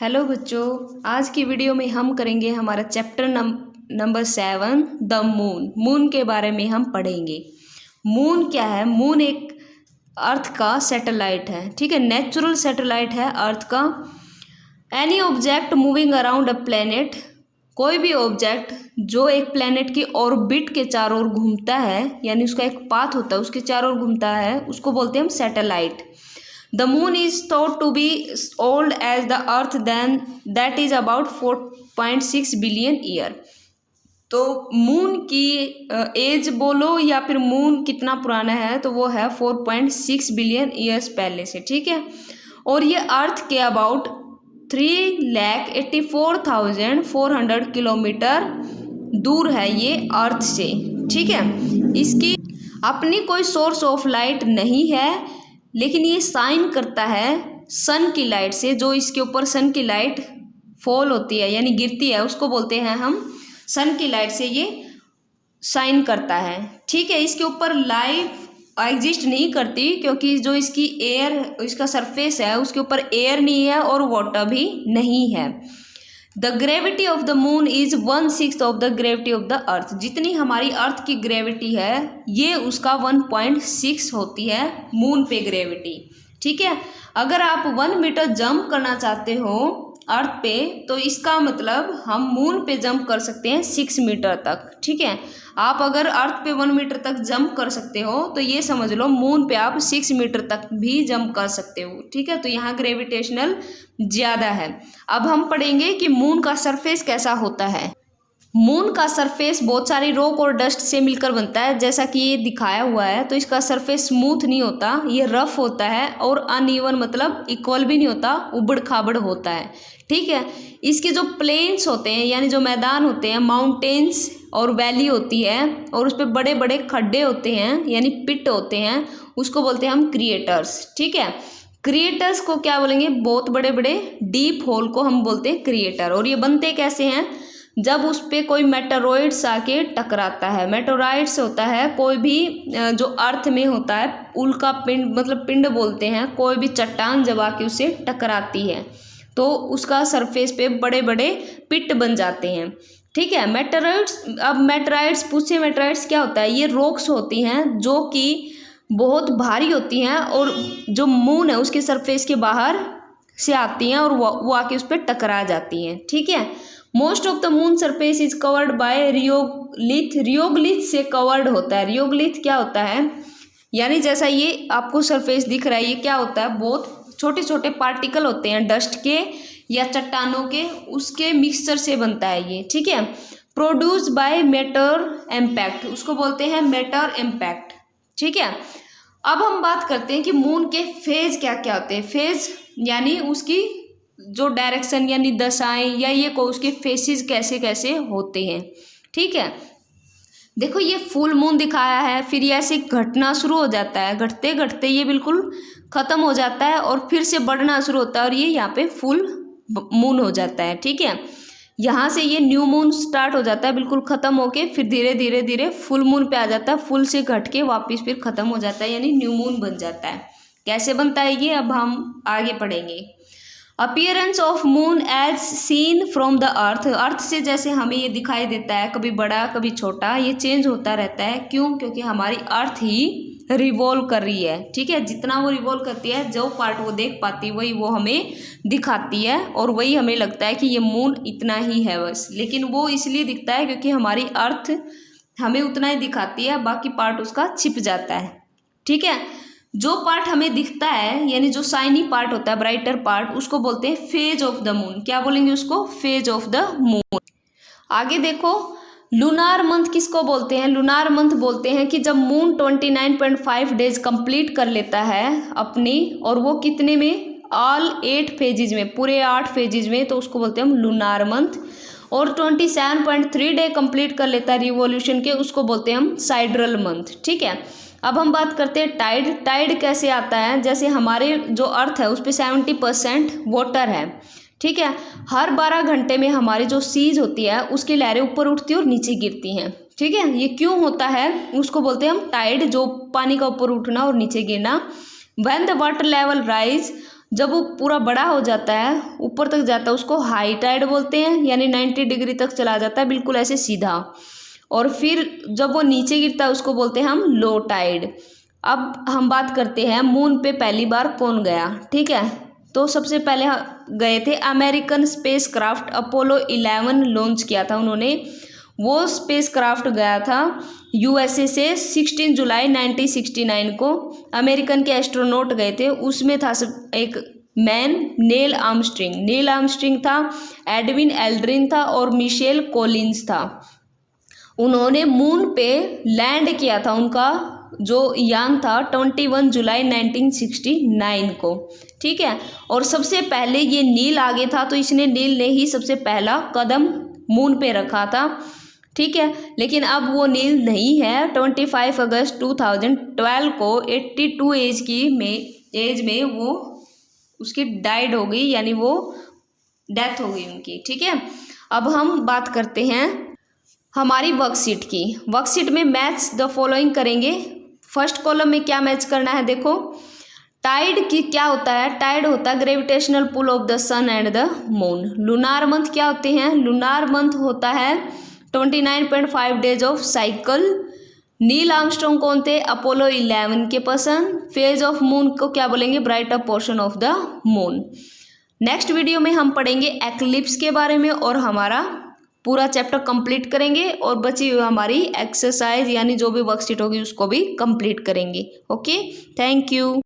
Hello बच्चों, आज की वीडियो में हम करेंगे हमारा चैप्टर नंबर 7 द मून के बारे में हम पढ़ेंगे। मून क्या है? मून एक अर्थ का सैटेलाइट है, ठीक है, नेचुरल सैटेलाइट है अर्थ का। एनी ऑब्जेक्ट मूविंग अराउंड अ प्लेनेट, कोई भी ऑब्जेक्ट जो एक प्लेनेट की ऑर्बिट के चारों ओर घूमता है, यानी उसका एक पाथ होता है, उसके चारों ओर घूमता है, उसको बोलते हैं हम satellite. The moon is thought to be old as the earth, then that is about 4.6 billion year। तो मून की एज बोलो या फिर मून कितना पुराना है, तो वो है 4.6 बिलियन ईयर्स पहले से, ठीक है। और ये अर्थ के अबाउट 3,84,400 किलोमीटर दूर है ये अर्थ से, ठीक है। इसकी अपनी कोई सोर्स ऑफ लाइट नहीं है, लेकिन ये साइन करता है सन की लाइट से। जो इसके ऊपर सन की लाइट फॉल होती है यानी गिरती है, उसको बोलते हैं हम सन की लाइट से ये साइन करता है, ठीक है। इसके ऊपर लाइफ एग्जिस्ट नहीं करती, क्योंकि जो इसकी एयर, इसका सरफेस है, उसके ऊपर एयर नहीं है और वाटर भी नहीं है। The gravity of the moon is 1/6 of the gravity of the earth. जितनी हमारी अर्थ की ग्रेविटी है, ये उसका 1.6 होती है मून पे ग्रेविटी, ठीक है। अगर आप 1 मीटर जंप करना चाहते हो अर्थ पे, तो इसका मतलब हम मून पे जंप कर सकते हैं 6 मीटर तक, ठीक है। आप अगर अर्थ पे 1 मीटर तक जंप कर सकते हो, तो ये समझ लो मून पे आप 6 मीटर तक भी जंप कर सकते हो, ठीक है। तो यहाँ ग्रेविटेशनल ज़्यादा है। अब हम पढ़ेंगे कि मून का सरफेस कैसा होता है। मून का सरफेस बहुत सारी रॉक और डस्ट से मिलकर बनता है, जैसा कि ये दिखाया हुआ है। तो इसका सरफेस स्मूथ नहीं होता, ये रफ होता है, और अनइवन मतलब इक्वल भी नहीं होता, उबड़ खाबड़ होता है, ठीक है। इसके जो प्लेन्स होते हैं यानी जो मैदान होते हैं, माउंटेन्स और वैली होती है, और उस पर बड़े बड़े खड्डे होते हैं यानी पिट होते हैं, उसको बोलते हैं हम क्रिएटर्स, ठीक है। क्रिएटर्स को क्या बोलेंगे? बहुत बड़े बड़े डीप होल को हम बोलते हैं क्रिएटर। और ये बनते कैसे हैं? जब उस पर कोई मेटेरॉइड्स आके टकराता है। मेटेरॉइड्स होता है कोई भी जो अर्थ में होता है, उल्का पिंड, मतलब पिंड बोलते हैं, कोई भी चट्टान जब आके उससे टकराती है, तो उसका सरफेस पे बड़े बड़े पिट बन जाते हैं, ठीक है। मेटेरॉइड्स, अब मेटेरॉइड्स पूछे, मेटेरॉइड्स क्या होता है? ये रॉक्स होती हैं जो कि बहुत भारी होती हैं, और जो मून है उसके सरफेस के बाहर से आती हैं, और वो आके उस पर टकरा जाती हैं, ठीक है। Most of the moon surface is covered by regolith. Regolith से कवर्ड होता है। रियोगलिथ क्या होता है? यानी जैसा ये आपको सरफेस दिख रहा है, ये क्या होता है? बहुत छोटे छोटे पार्टिकल होते हैं डस्ट के या चट्टानों के, उसके मिक्सचर से बनता है ये, ठीक है। प्रोड्यूस बाय मैटर इम्पैक्ट, उसको बोलते हैं मैटर इम्पैक्ट, ठीक है। अब हम बात करते हैं कि मून के फेज क्या क्या होते हैं। फेज यानी उसकी जो डायरेक्शन यानी दशाएं, या ये को उसके फेसेस कैसे कैसे होते हैं, ठीक है। देखो ये फुल मून दिखाया है, फिर ये ऐसे घटना शुरू हो जाता है, घटते घटते ये बिल्कुल ख़त्म हो जाता है, और फिर से बढ़ना शुरू होता है, और ये यहाँ पे फुल मून हो जाता है, ठीक है। यहाँ से ये न्यू मून स्टार्ट हो जाता है, बिल्कुल ख़त्म होके फिर धीरे धीरे धीरे फुल मून पे आ जाता है, फुल से घट के वापस फिर ख़त्म हो जाता है, यानी न्यू मून बन जाता है। कैसे बनता है ये अब हम आगे पढ़ेंगे। Appearance of moon as seen from the earth, earth से जैसे हमें ये दिखाई देता है, कभी बड़ा कभी छोटा, ये चेंज होता रहता है। क्यों? क्योंकि हमारी अर्थ ही रिवॉल्व कर रही है, ठीक है। जितना वो रिवॉल्व करती है, जो पार्ट वो देख पाती है वही वो हमें दिखाती है, और वही हमें लगता है कि ये मून इतना ही है बस। लेकिन वो इसलिए दिखता है क्योंकि हमारी अर्थ हमें उतना ही दिखाती है, बाकी पार्ट उसका छिप जाता है, ठीक है। जो पार्ट हमें दिखता है यानी जो शाइनी पार्ट होता है, ब्राइटर पार्ट, उसको बोलते हैं फेज ऑफ द मून। क्या बोलेंगे उसको? Phase of the moon. आगे देखो, लूनार मंथ किसको बोलते हैं? लूनार मंथ बोलते हैं कि जब मून 29.5 डेज कंप्लीट कर लेता है अपनी, और वो कितने में? ऑल 8 फेजेज में, पूरे 8 फेजेज में, तो उसको बोलते हैं हम लूनार मंथ। और 27.3 डे कंप्लीट कर लेता है रिवॉल्यूशन के, उसको बोलते हैं हम साइड्रल मंथ, ठीक है। अब हम बात करते हैं टाइड। टाइड कैसे आता है? जैसे हमारे जो अर्थ है उस पर 70% वाटर है, ठीक है। हर 12 घंटे में हमारी जो सीज होती है उसकी लहरें ऊपर उठती है और नीचे गिरती हैं, ठीक है। ये क्यों होता है? उसको बोलते हैं हम टाइड, जो पानी का ऊपर उठना और नीचे गिरना। When the water level rise, जब वो पूरा बड़ा हो जाता है, ऊपर तक जाता है उसको हाई टाइड बोलते हैं, यानी 90 डिग्री तक चला जाता है बिल्कुल ऐसे सीधा। और फिर जब वो नीचे गिरता है उसको बोलते हैं हम लो टाइड। अब हम बात करते हैं मून पे पहली बार कौन गया, ठीक है। तो सबसे पहले गए थे American space craft, Apollo 11 launch किया था उन्होंने। वो स्पेस क्राफ्ट गया था यूएसए से 16 जुलाई 1969 को। अमेरिकन के एस्ट्रोनॉट गए थे, उसमें था एक मैन नील आर्मस्ट्रिंग था, एडविन एल्ड्रिन था और मिशेल कॉलिंस था। उन्होंने मून पे लैंड किया था, उनका जो यान था 21 जुलाई 1969 को, ठीक है। और सबसे पहले ये नील आगे था, तो इसने नील ने ही सबसे पहला कदम मून पे रखा था, ठीक है। लेकिन अब वो नील नहीं है। 25 अगस्त 2012 को 82 एज में वो उसकी डाइड हो गई, यानी वो डेथ हो गई उनकी, ठीक है। अब हम बात करते हैं हमारी वर्कशीट की। वर्कशीट में मैच द फॉलोइंग करेंगे। फर्स्ट कॉलम में क्या मैच करना है, देखो टाइड की क्या होता है, टाइड होता है gravitational pull of the sun and the moon. Lunar month क्या होते हैं, लूनार मंथ होता है 29.5 days of cycle. Neil Armstrong कौन थे, अपोलो 11 के पर्सन। फेज ऑफ मून को क्या बोलेंगे, brighter portion of the moon. Next video में हम पढ़ेंगे एक्लिप्स के बारे में और हमारा पूरा चैप्टर कंप्लीट करेंगे और बची हुई हमारी एक्सरसाइज यानी जो भी वर्कशीट होगी उसको भी कंप्लीट करेंगे। Okay, thank you.